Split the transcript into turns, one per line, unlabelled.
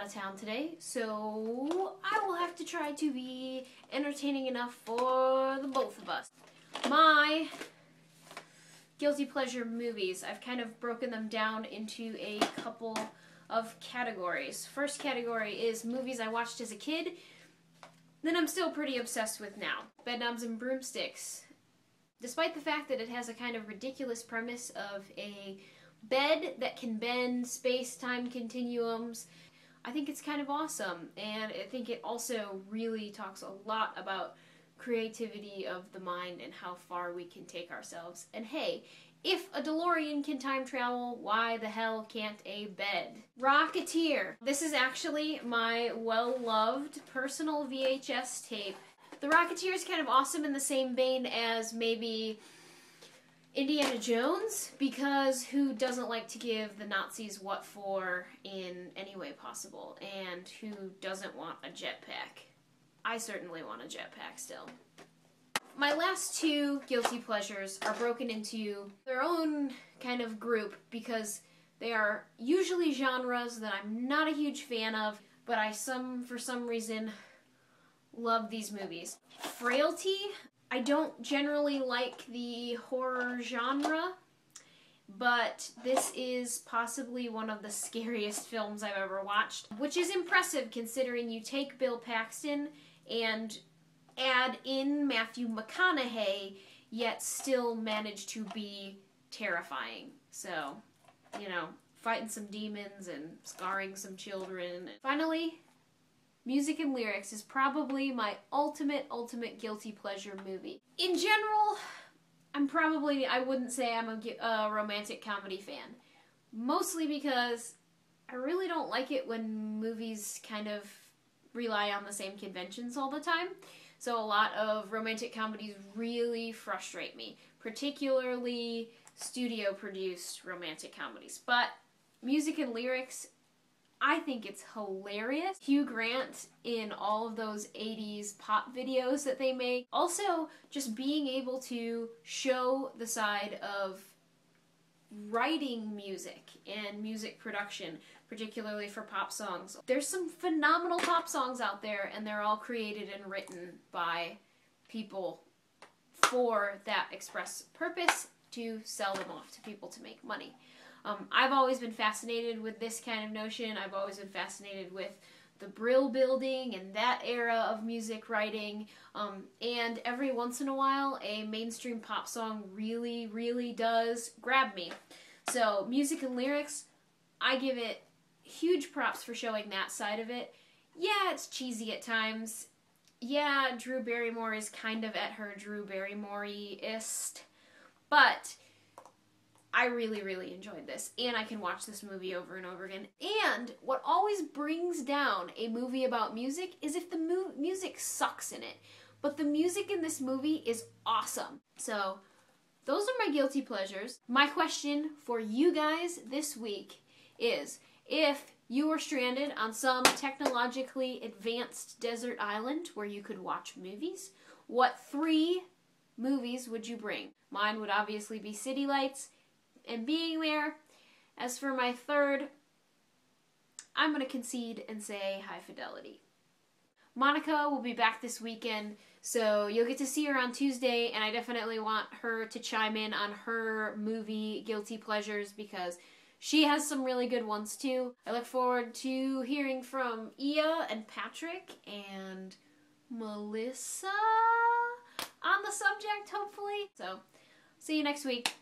of town today, so I will have to try to be entertaining enough for the both of us. My guilty pleasure movies, I've kind of broken them down into a couple of categories. First category is movies I watched as a kid that I'm still pretty obsessed with now. Bedknobs and Broomsticks. Despite the fact that it has a kind of ridiculous premise of a bed that can bend space-time continuums, I think it's kind of awesome, and I think it also really talks a lot about creativity of the mind and how far we can take ourselves. And hey, if a DeLorean can time travel, why the hell can't a bed? Rocketeer. This is actually my well-loved personal VHS tape. The Rocketeer is kind of awesome in the same vein as maybe Indiana Jones, because who doesn't like to give the Nazis what for in any way possible, and who doesn't want a jetpack? I certainly want a jetpack still. My last two guilty pleasures are broken into their own kind of group because they are usually genres that I'm not a huge fan of, but for some reason, love these movies. Frailty. I don't generally like the horror genre, but this is possibly one of the scariest films I've ever watched, which is impressive considering you take Bill Paxton and add in Matthew McConaughey, yet still manage to be terrifying. So, you know, fighting some demons and scarring some children. Finally, music and lyrics is probably my ultimate guilty pleasure movie. In general, I wouldn't say I'm a romantic comedy fan. Mostly because I really don't like it when movies kind of rely on the same conventions all the time. So a lot of romantic comedies really frustrate me, particularly studio-produced romantic comedies. But music and lyrics, I think it's hilarious. Hugh Grant in all of those 80s pop videos that they make. Also, just being able to show the side of writing music and music production, particularly for pop songs. There's some phenomenal pop songs out there, and they're all created and written by people for that express purpose, to sell them off to people to make money. I've always been fascinated with this kind of notion. I've always been fascinated with the Brill building and that era of music writing. And every once in a while, a mainstream pop song really does grab me. So music and lyrics, I give it huge props for showing that side of it. Yeah, it's cheesy at times. Yeah, Drew Barrymore is kind of at her Drew Barrymore-ist. But I really enjoyed this, and I can watch this movie over and over again. And what always brings down a movie about music is if the music sucks in it. But the music in this movie is awesome. So, those are my guilty pleasures. My question for you guys this week is, if you were stranded on some technologically advanced desert island where you could watch movies, what 3 movies would you bring? Mine would obviously be City Lights and Being There. As for my third, I'm going to concede and say High Fidelity. Monica will be back this weekend, so you'll get to see her on Tuesday, and I definitely want her to chime in on her movie guilty pleasures because she has some really good ones too. I look forward to hearing from Ia and Patrick and Melissa on the subject, hopefully. So, see you next week.